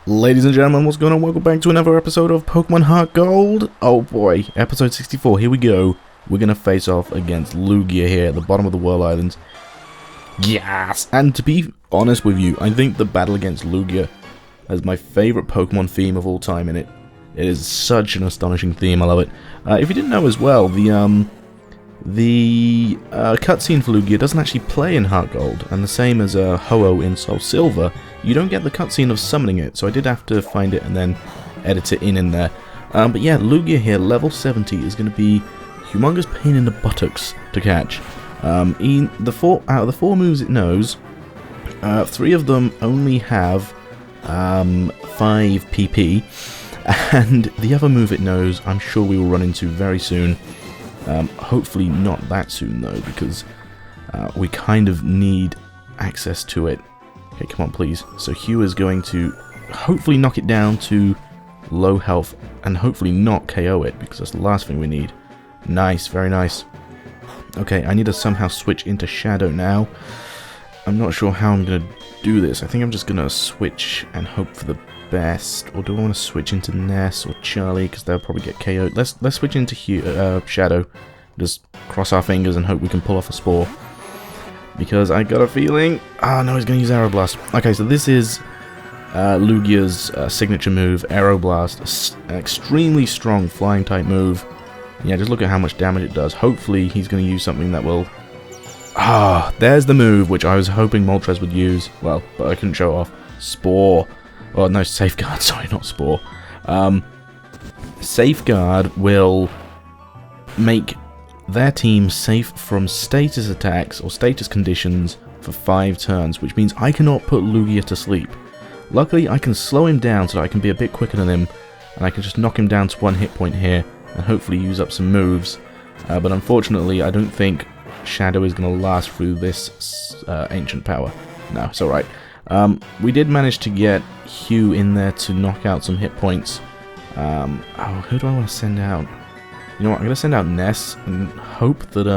Ladies and gentlemen, what's going on? Welcome back to another episode of Pokemon HeartGold. Oh boy, episode 64, here we go. We're going to face off against Lugia here at the bottom of the World Islands. Yes! And to be honest with you, I think the battle against Lugia is my favourite Pokemon theme of all time, and it is such an astonishing theme. I love it. If you didn't know as well, the cutscene for Lugia doesn't actually play in HeartGold, and the same as Ho-Oh in Soul Silver. You don't get the cutscene of summoning it, so I did have to find it and then edit it in there. But yeah, Lugia here, level 70, is going to be humongous pain in the buttocks to catch. Out of the four moves it knows, 3 of them only have 5 PP, and the other move it knows I'm sure we will run into very soon. Hopefully not that soon though, because we kind of need access to it. Okay, come on please. So Hugh is going to hopefully knock it down to low health and hopefully not KO it, because that's the last thing we need. Nice, very nice. Okay, I need to somehow switch into Shadow now. I'm not sure how I'm going to do this. I think I'm just going to switch and hope for the best. Or do I want to switch into Ness or Charlie, because they'll probably get KO'd. Let's switch into Shadow. Just cross our fingers and hope we can pull off a Spore. Because I got a feeling... Ah, no, he's going to use Aeroblast. Okay, so this is Lugia's signature move, Aeroblast. Extremely strong flying type move. Yeah, just look at how much damage it does. Hopefully he's going to use something that will... Ah, there's the move, which I was hoping Moltres would use. Well, but I couldn't show it off. Spore. Oh, no, Safeguard. Sorry, not Spore. Safeguard will make their team safe from status attacks or status conditions for 5 turns, which means I cannot put Lugia to sleep. Luckily, I can slow him down so that I can be a bit quicker than him, and I can just knock him down to 1 hit point here, and hopefully use up some moves. But unfortunately, I don't think Shadow is going to last through this ancient power. No, it's alright. We did manage to get Hugh in there to knock out some hit points. Oh, who do I want to send out? You know what, I'm going to send out Ness and hope that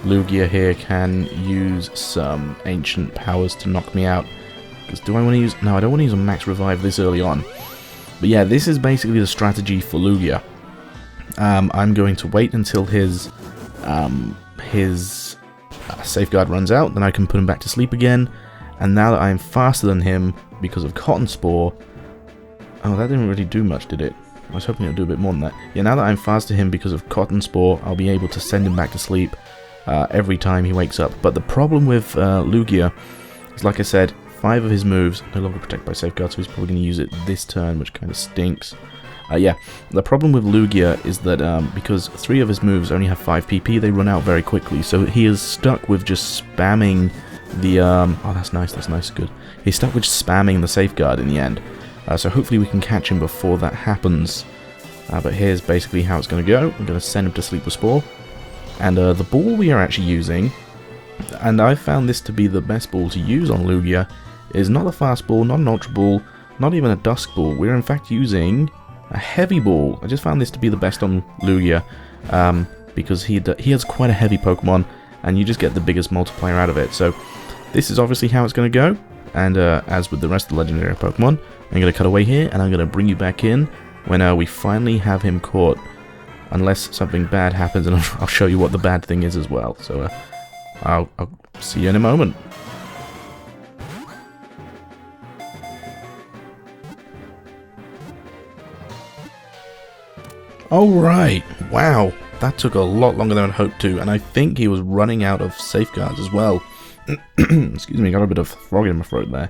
Lugia here can use some ancient powers to knock me out. Because do I want to use... No, I don't want to use a max revive this early on. But yeah, this is basically the strategy for Lugia. I'm going to wait until his Safeguard runs out, then I can put him back to sleep again. And now that I'm faster than him because of Cotton Spore... Oh, that didn't really do much, did it? I was hoping it would do a bit more than that. Yeah, now that I'm faster than him because of Cotton Spore, I'll be able to send him back to sleep every time he wakes up. But the problem with Lugia is, like I said, 5 of his moves no longer protect by Safeguard, so he's probably going to use it this turn, which kind of stinks. Yeah, the problem with Lugia is that because 3 of his moves only have 5 PP, they run out very quickly. So he is stuck with just spamming the... oh, that's nice, good. He's stuck with just spamming the Safeguard in the end. So hopefully we can catch him before that happens. But here's basically how it's going to go. I'm going to send him to sleep with Spore. And the ball we are actually using, and I found this to be the best ball to use on Lugia, is not a fast ball, not an ultra ball, not even a dusk ball. We're in fact using a heavy ball. I just found this to be the best on Lugia, because he has quite a heavy Pokemon, and you just get the biggest multiplier out of it. So this is obviously how it's going to go. And as with the rest of the legendary Pokemon, I'm going to cut away here, and I'm going to bring you back in when we finally have him caught. Unless something bad happens, and I'll show you what the bad thing is as well. So I'll see you in a moment. Alright, wow, that took a lot longer than I'd hoped to, and I think he was running out of safeguards as well. Excuse me, got a bit of frog in my throat there.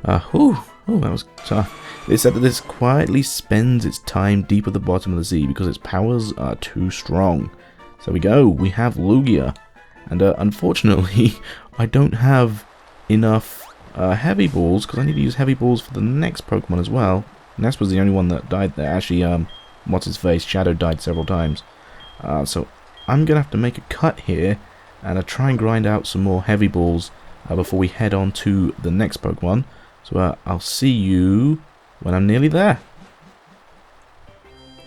Oh, that was tough. They said that this quietly spends its time deep at the bottom of the sea because its powers are too strong. So there we go, we have Lugia. And unfortunately, I don't have enough heavy balls, because I need to use heavy balls for the next Pokemon as well. Ness was the only one that died there. Actually, what's his face? Shadow died several times. So I'm going to have to make a cut here and try and grind out some more heavy balls before we head on to the next Pokemon. So I'll see you when I'm nearly there.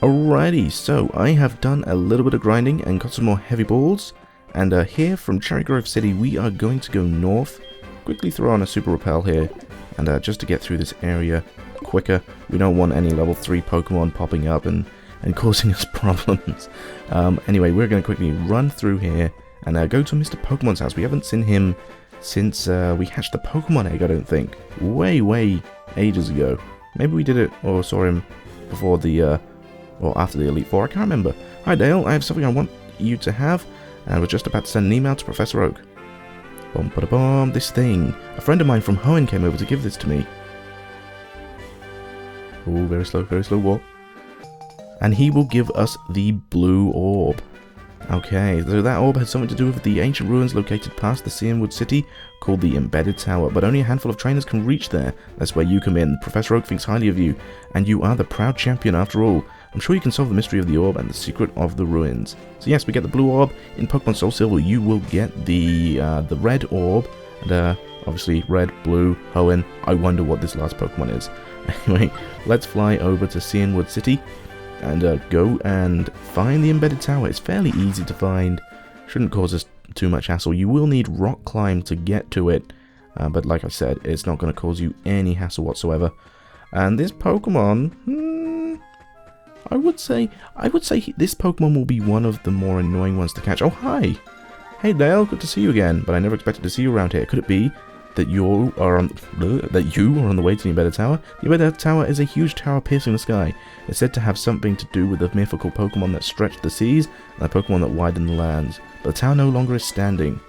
Alrighty, so I have done a little bit of grinding and got some more heavy balls. And here from Cherry Grove City, we are going to go north. Quickly throw on a Super Repel here, and just to get through this area quicker. We don't want any level 3 Pokemon popping up and causing us problems. Anyway, we're going to quickly run through here and go to Mr. Pokemon's house. We haven't seen him since we hatched the Pokemon egg, I don't think. Way ages ago. Maybe we did it or saw him before the or after the Elite Four. I can't remember. Hi Dale, I have something I want you to have, and we're just about to send an email to Professor Oak. Bum ba da bum. This thing. A friend of mine from Hoenn came over to give this to me. Oh, very slow walk. And he will give us the blue orb. Okay, so that orb has something to do with the ancient ruins located past the Cianwood City, called the Embedded Tower, but only a handful of trainers can reach there. That's where you come in. Professor Oak thinks highly of you, and you are the proud champion after all. I'm sure you can solve the mystery of the orb and the secret of the ruins. So yes, we get the blue orb. In Pokemon Soul Silver, you will get the red orb, and obviously red, blue, Hoenn. I wonder what this last Pokemon is. Anyway, let's fly over to Cianwood City and go and find the Embedded Tower. It's fairly easy to find. Shouldn't cause us too much hassle. You will need rock climb to get to it, but like I said, it's not going to cause you any hassle whatsoever. And this Pokemon, I would say this Pokemon will be one of the more annoying ones to catch. Oh, hi! Hey Dale, good to see you again, but I never expected to see you around here. Could it be that you are on the way to the Embedded Tower? The Embedded Tower is a huge tower piercing the sky. It's said to have something to do with the mythical Pokemon that stretched the seas and the Pokemon that widened the lands. But the tower no longer is standing.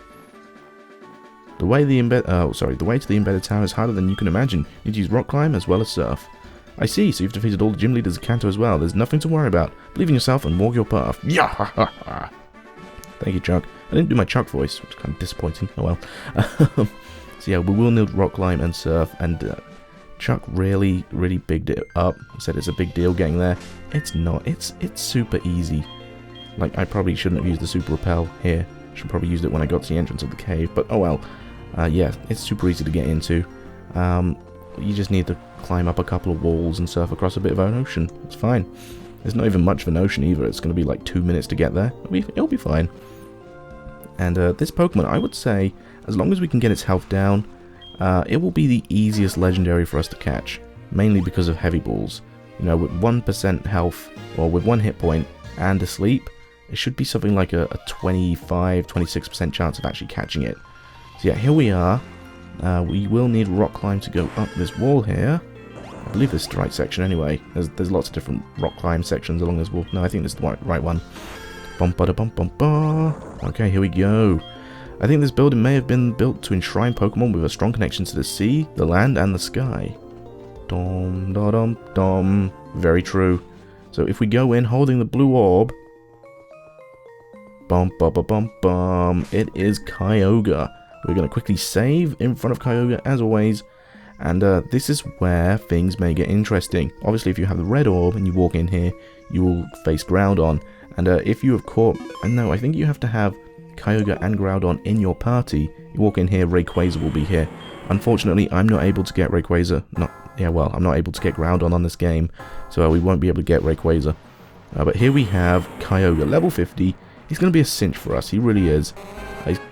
The way to the Embedded Tower is harder than you can imagine. You need to use rock climb as well as surf. I see, so you've defeated all the gym leaders of Kanto as well. There's nothing to worry about. Believe in yourself and walk your path. Yeah, ha ha ha. Thank you, Chuck. I didn't do my Chuck voice, which is kind of disappointing. Oh well. So yeah, we will need rock climb and surf, and Chuck really bigged it up. Said it's a big deal getting there. It's not. It's super easy. Like, I probably shouldn't have used the super repel here. Should probably used it when I got to the entrance of the cave. But oh well. Yeah, it's super easy to get into. You just need to climb up a couple of walls and surf across a bit of an ocean. It's fine. There's not even much of an ocean either. It's going to be like 2 minutes to get there. It'll be fine. And this Pokemon, I would say, as long as we can get its health down, it will be the easiest legendary for us to catch. Mainly because of heavy balls. You know, with 1% health, or with 1 hit point and a sleep, it should be something like a 25-26% chance of actually catching it. So yeah, here we are. We will need rock climb to go up this wall here. I believe this is the right section anyway. There's lots of different rock climb sections along this wall. No, I think this is the right one. Okay, here we go. I think this building may have been built to enshrine Pokemon with a strong connection to the sea, the land, and the sky. Dom, da, dom, dom. Very true. So if we go in holding the blue orb, it is Kyogre. We're going to quickly save in front of Kyogre as always, and this is where things may get interesting. Obviously, if you have the red orb and you walk in here, you will face Groudon, and if you have caught, I think you have to have Kyogre and Groudon in your party. You walk in here, Rayquaza will be here. Unfortunately, I'm not able to get Rayquaza. I'm not able to get Groudon on this game, so we won't be able to get Rayquaza. But here we have Kyogre, level 50. He's going to be a cinch for us. He really is.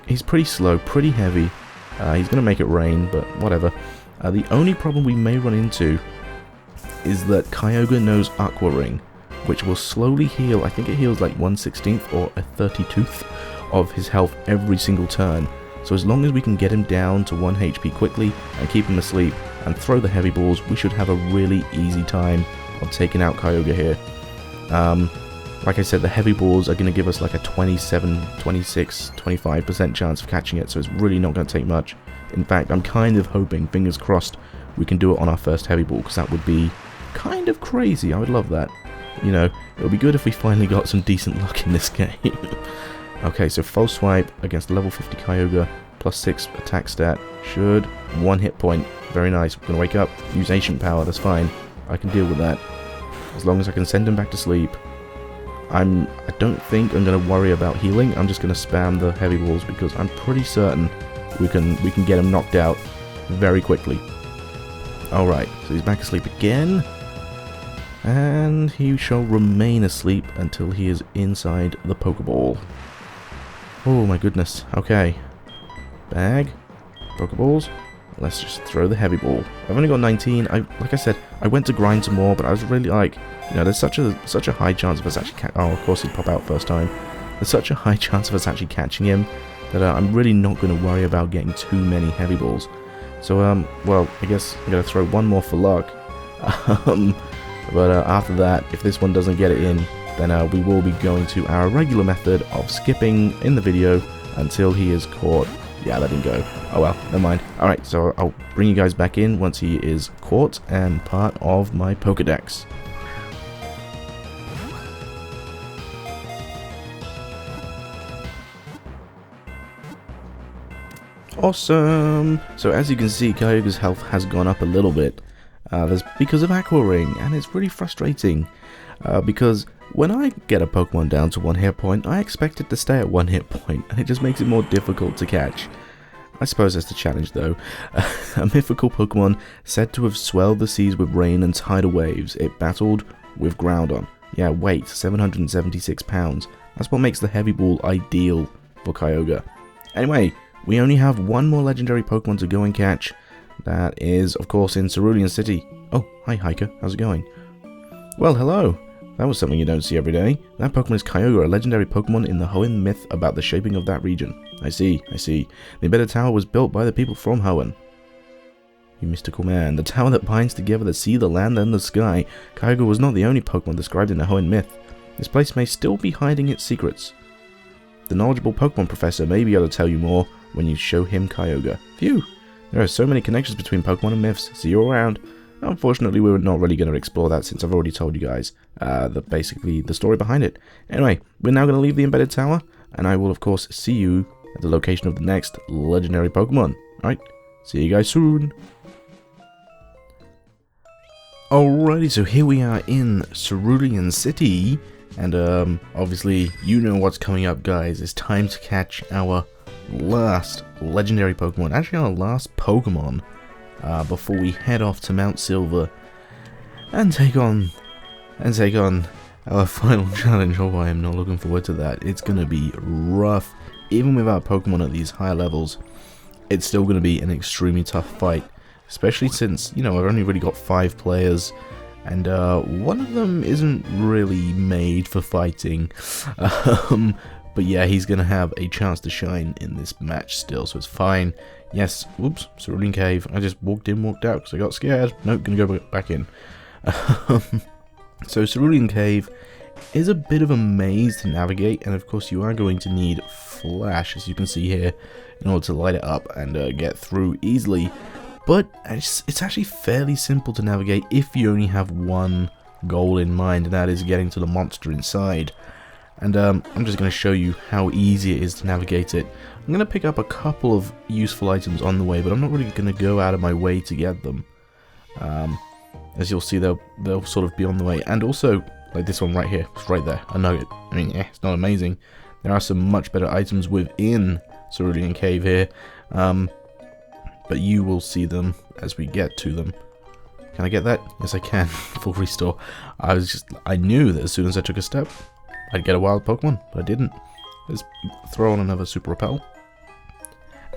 He's pretty slow, pretty heavy. He's going to make it rain, but whatever. The only problem we may run into is that Kyogre knows Aqua Ring, which will slowly heal. I think it heals like 1/16 or a 32th of his health every single turn. So as long as we can get him down to 1 HP quickly and keep him asleep and throw the heavy balls, we should have a really easy time of taking out Kyogre here. Like I said, the heavy balls are going to give us like a 27, 26, 25% chance of catching it, so it's really not going to take much. In fact, I'm kind of hoping, fingers crossed, we can do it on our first heavy ball, because that would be kind of crazy. I would love that. You know, it would be good if we finally got some decent luck in this game. Okay, so false swipe against level 50 Kyogre, +6 attack stat, should 1 hit point. Very nice. We're going to wake up, use Ancient Power, that's fine. I can deal with that. As long as I can send him back to sleep. I don't think I'm going to worry about healing. I'm just going to spam the heavy balls because I'm pretty certain we can get him knocked out very quickly. Alright, so he's back asleep again. And he shall remain asleep until he is inside the Pokeball. Oh my goodness. Okay. Bag. Pokeballs. let's just throw the heavy ball. I've only got 19. Like I said, I went to grind some more, but I was really like, you know, there's such a high chance of us actually oh, of course he'd pop out first time. There's such a high chance of us actually catching him that I'm really not going to worry about getting too many heavy balls. So, well, I guess I'm going to throw one more for luck. But after that, if this one doesn't get it in, then we will be going to our regular method of skipping in the video until he is caught. Yeah, let him go. Oh well, never mind. Alright, so I'll bring you guys back in once he is caught and part of my Pokédex. Awesome! So as you can see, Kyogre's health has gone up a little bit. That's because of Aqua Ring, and it's really frustrating. Because when I get a Pokemon down to 1 hit point, I expect it to stay at 1 hit point, and it just makes it more difficult to catch. I suppose that's the challenge though. A mythical Pokemon said to have swelled the seas with rain and tidal waves. It battled with Groudon. Yeah, weight, 776 pounds. That's what makes the Heavy Ball ideal for Kyogre. Anyway, we only have one more legendary Pokemon to go and catch. That is, of course, in Cerulean City. Oh, hi Hiker, how's it going? Well, hello. That was something you don't see every day. That Pokemon is Kyogre, a legendary Pokemon in the Hoenn myth about the shaping of that region. I see. The embedded tower was built by the people from Hoenn. You mystical man. The tower that binds together the sea, the land, and the sky. Kyogre was not the only Pokemon described in the Hoenn myth. This place may still be hiding its secrets. The knowledgeable Pokemon professor may be able to tell you more when you show him Kyogre. Phew! There are so many connections between Pokemon and myths. See you around. Unfortunately, we're not really going to explore that since I've already told you guys basically the story behind it. Anyway, we're now going to leave the embedded tower, and I will of course see you at the location of the next legendary Pokemon. Alright, see you guys soon. Alrighty, so here we are in Cerulean City, and obviously you know what's coming up, guys. It's time to catch our last legendary Pokemon, actually our last Pokemon, before we head off to Mount Silver and take on our final challenge. Oh, I am not looking forward to that. It's gonna be rough. Even with our Pokemon at these higher levels, it's still gonna be an extremely tough fight, especially since, you know, I've only really got 5 players, and one of them isn't really made for fighting. But yeah, he's going to have a chance to shine in this match still, so it's fine. Yes, whoops, Cerulean Cave. I just walked in, walked out because I got scared. Nope, going to go back in. So Cerulean Cave is a bit of a maze to navigate, and of course you are going to need Flash, as you can see here, in order to light it up and get through easily. But it's actually fairly simple to navigate if you only have one goal in mind, and that is getting to the monster inside. And I'm just going to show you how easy it is to navigate it. I'm going to pick up a couple of useful items on the way, but I'm not really going to go out of my way to get them. As you'll see, they'll sort of be on the way. And also, like this one right here, it's right there, a nugget. I mean, yeah, it's not amazing. There are some much better items within Cerulean Cave here, but you will see them as we get to them. Can I get that? Yes, I can. Full restore. I knew that as soon as I took a step, I'd get a wild Pokemon, but I didn't. Let's throw on another Super Repel.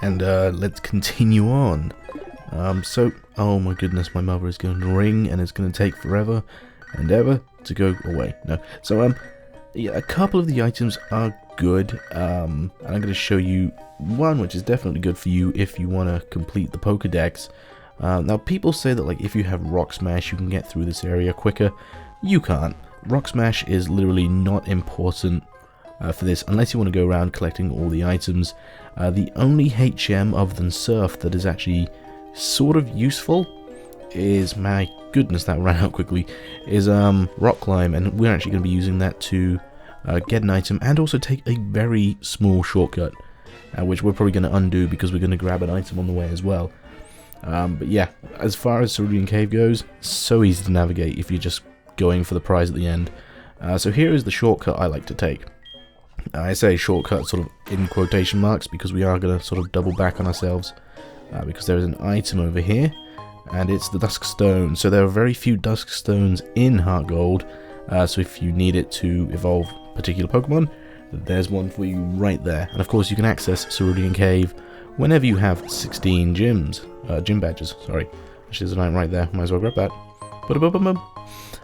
And let's continue on. So, oh my goodness, my mother is going to ring, and it's going to take forever and ever to go away. No. So, yeah, a couple of the items are good. And I'm going to show you one which is definitely good for you if you want to complete the Pokédex. Now, people say that like if you have Rock Smash, you can get through this area quicker. You can't. Rock Smash is literally not important for this unless you want to go around collecting all the items. The only HM other than Surf that is actually sort of useful is, my goodness, that ran out quickly, is Rock Climb, and we're actually going to be using that to get an item and also take a very small shortcut, which we're probably going to undo because we're going to grab an item on the way as well. But yeah, as far as Cerulean Cave goes, so easy to navigate if you're just going for the prize at the end. So here is the shortcut I like to take. I say shortcut sort of in quotation marks because we are going to sort of double back on ourselves, because there is an item over here, and it's the Dusk Stone. So there are very few Dusk Stones in HeartGold, so if you need it to evolve particular Pokemon, there's one for you right there. And of course you can access Cerulean Cave whenever you have 16 gym badges. Sorry, actually there's a line right there. Might as well grab that.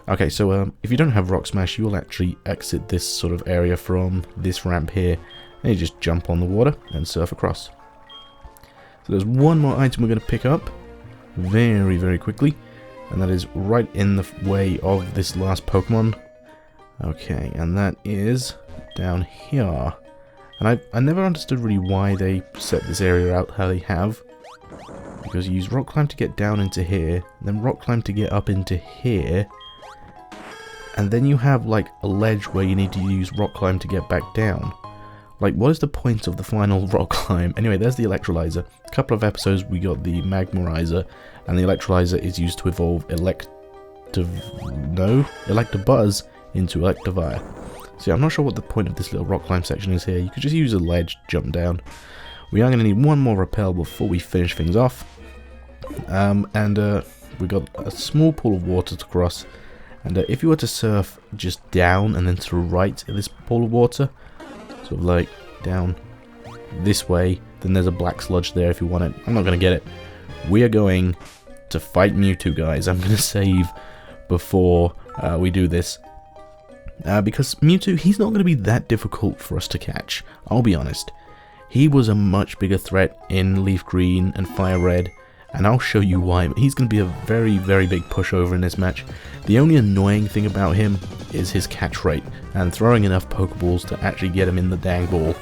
Okay, so if you don't have Rock Smash, you will actually exit this sort of area from this ramp here, and you just jump on the water and surf across. So there's one more item we're going to pick up very, very quickly, and that is right in the way of this last Pokemon. Okay, and that is down here. And I never understood really why they set this area out how they have. Because you use Rock Climb to get down into here, then Rock Climb to get up into here. And then you have like a ledge where you need to use Rock Climb to get back down. Like, what is the point of the final Rock Climb? Anyway, there's the Electrolyzer. A couple of episodes we got the Magmarizer, and the Electrolyzer is used to evolve Electabuzz into Electivire. So yeah, I'm not sure what the point of this little Rock Climb section is here. You could just use a ledge, jump down. We are going to need one more repel before we finish things off. We got a small pool of water to cross. And if you were to surf just down and then to the right of this pool of water, sort of like down this way, then there's a black sludge there if you want it. I'm not going to get it. We are going to fight Mewtwo, guys. I'm going to save before we do this. Because Mewtwo, he's not going to be that difficult for us to catch. I'll be honest. He was a much bigger threat in Leaf Green and Fire Red, and I'll show you why. He's going to be a very, very big pushover in this match. The only annoying thing about him is his catch rate, and throwing enough Pokeballs to actually get him in the dang ball.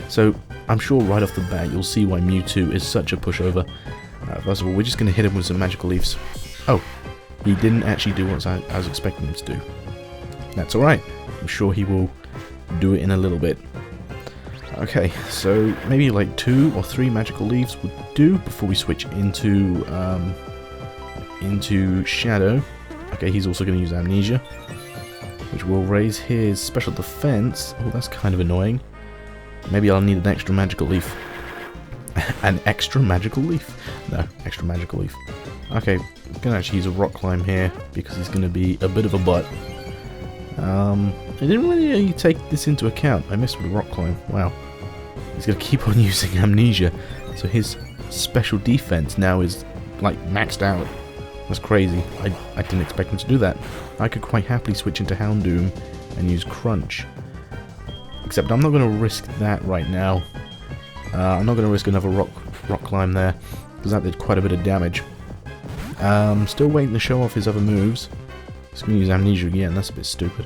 So, I'm sure right off the bat you'll see why Mewtwo is such a pushover. First of all, we're just going to hit him with some Magical Leafs. Oh, he didn't actually do what I was expecting him to do. That's alright. I'm sure he will do it in a little bit. Okay, so maybe like 2 or 3 Magical Leaves would do before we switch into Shadow. Okay, he's also going to use Amnesia, which will raise his special defense. Oh, that's kind of annoying. Maybe I'll need an extra Magical Leaf. An extra Magical Leaf? No, extra Magical Leaf. Okay, I'm going to actually use a Rock Climb here because he's going to be a bit of a butt. I didn't really take this into account. I missed with the Rock Climb. Wow. He's going to keep on using Amnesia. So his special defense now is like maxed out. That's crazy. I didn't expect him to do that. I could quite happily switch into Houndoom and use Crunch. Except I'm not going to risk that right now. I'm not going to risk another rock Climb there, because that did quite a bit of damage. Still waiting to show off his other moves. He's going to use Amnesia again. That's a bit stupid.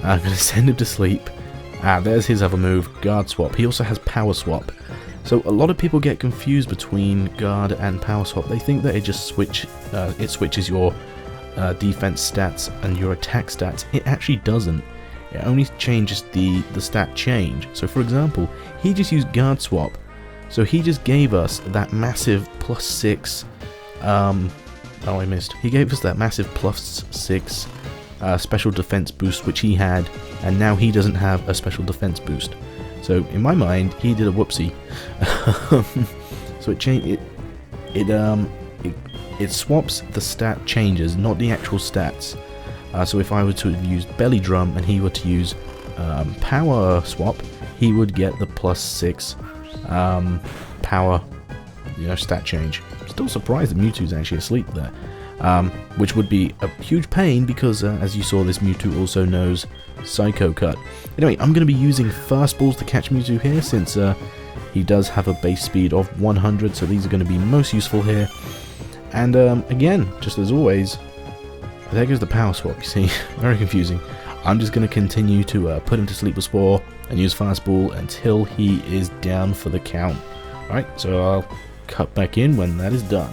I'm going to send him to sleep. There's his other move, Guard Swap. He also has Power Swap. So a lot of people get confused between Guard and Power Swap. They think that it just switches your defense stats and your attack stats. It actually doesn't. It only changes the stat change. So for example, he just used Guard Swap. So he just gave us that massive +6. Oh, I missed. He gave us that massive +6 special defense boost, which he had, and now he doesn't have a special defense boost. So in my mind, he did a whoopsie. So it swaps the stat changes, not the actual stats. So if I were to have used Belly Drum and he were to use Power Swap, he would get the +6 power, stat change. Still surprised that Mewtwo's actually asleep there, which would be a huge pain because, as you saw, this Mewtwo also knows Psycho Cut. Anyway, I'm going to be using Fast Balls to catch Mewtwo here, since he does have a base speed of 100, so these are going to be most useful here. And again, just as always, there goes the Power Swap, you see. Very confusing. I'm just going to continue to put him to sleep with Spore and use Fast Ball until he is down for the count. Alright, so I'll cut back in when that is done.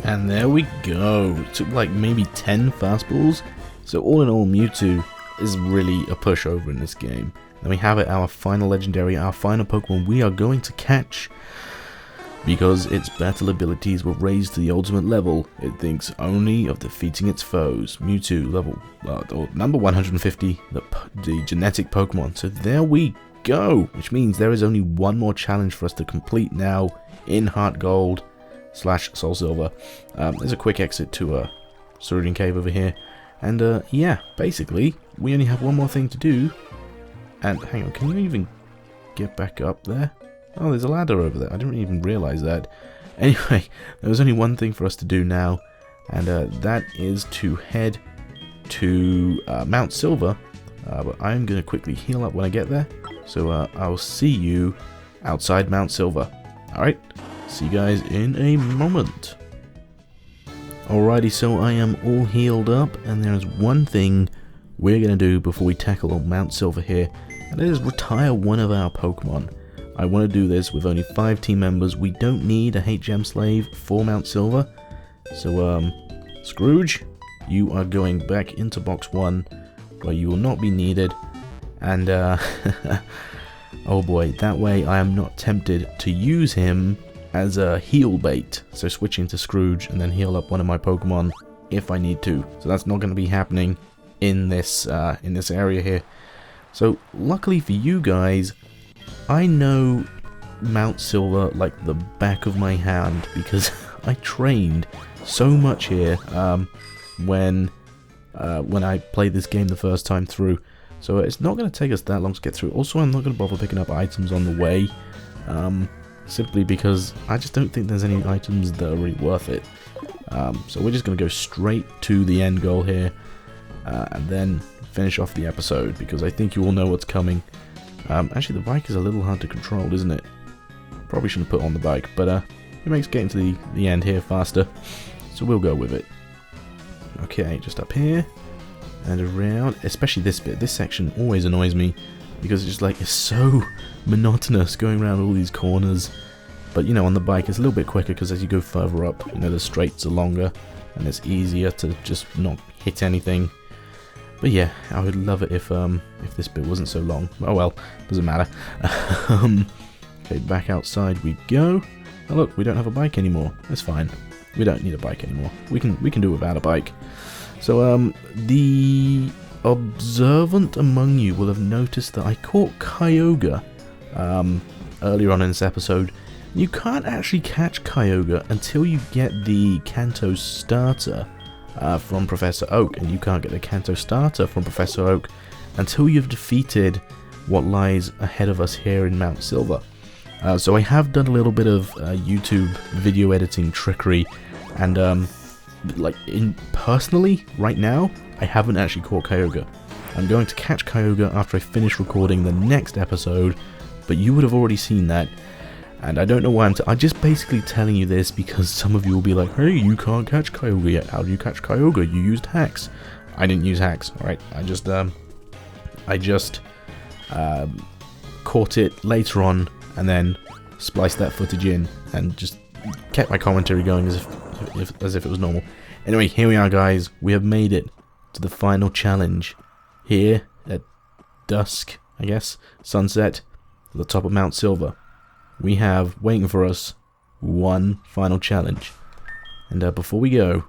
And there we go. It took like maybe 10 fastballs. So all in all, Mewtwo is really a pushover in this game. Then we have it, our final legendary, our final Pokemon we are going to catch. Because its battle abilities were raised to the ultimate level, it thinks only of defeating its foes. Mewtwo, level number 150, the genetic Pokemon. So there we go, which means there is only one more challenge for us to complete now in HeartGold / Soul Silver. There's a quick exit to Cerulean Cave over here. And yeah, basically, we only have one more thing to do. And hang on, can you even get back up there? Oh, there's a ladder over there. I didn't even realize that. Anyway, there was only one thing for us to do now, and that is to head to Mount Silver. But I'm going to quickly heal up when I get there. So I'll see you outside Mount Silver. Alright, see you guys in a moment. Alrighty, so I am all healed up, and there's one thing we're going to do before we tackle Mount Silver here, and that is retire one of our Pokemon. I want to do this with only 5 team members. We don't need a hate gem slave for Mount Silver. So, Scrooge, you are going back into box 1, where you will not be needed. And, oh boy, that way I am not tempted to use him as a heal bait. So switching to Scrooge and then heal up one of my Pokemon if I need to. So that's not going to be happening in this area here. So luckily for you guys, I know Mount Silver like the back of my hand because I trained so much here when I played this game the first time through. So it's not going to take us that long to get through. Also, I'm not going to bother picking up items on the way, simply because I just don't think there's any items that are really worth it. So we're just going to go straight to the end goal here, and then finish off the episode, because I think you all know what's coming. Actually, the bike is a little hard to control, isn't it? Probably shouldn't put on the bike, but it makes getting to the end here faster, so we'll go with it. Okay, just up here and around, especially this bit. This section always annoys me because it's just like it's so monotonous going around all these corners. But you know, on the bike it's a little bit quicker because as you go further up, you know, the straights are longer and it's easier to just not hit anything. But yeah, I would love it if this bit wasn't so long. Oh well, doesn't matter. Okay, back outside we go. Oh look, we don't have a bike anymore. That's fine. We don't need a bike anymore. We can do without a bike. So the observant among you will have noticed that I caught Kyogre earlier on in this episode. You can't actually catch Kyogre until you get the Kanto starter from Professor Oak, and you can't get the Kanto starter from Professor Oak until you've defeated what lies ahead of us here in Mount Silver. So I have done a little bit of YouTube video editing trickery, and personally, right now, I haven't actually caught Kyogre. I'm going to catch Kyogre after I finish recording the next episode, but you would have already seen that. And I don't know why I'm just basically telling you this because some of you will be like, hey, you can't catch Kyogre yet. How do you catch Kyogre? You used hacks. I didn't use hacks, alright? I just caught it later on and then spliced that footage in and just kept my commentary going as if it was normal. Anyway, here we are, guys. We have made it to the final challenge here at dusk, I guess, sunset, at the top of Mount Silver. We have, waiting for us, one final challenge. And before we go,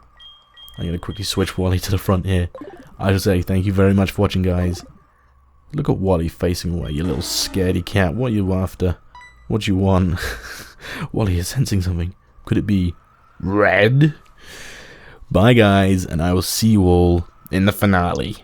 I'm going to quickly switch Wally to the front here. I should say thank you very much for watching, guys. Look at Wally facing away, you little scaredy cat. What are you after? What do you want? Wally is sensing something. Could it be red? Bye, guys, and I will see you all in the finale.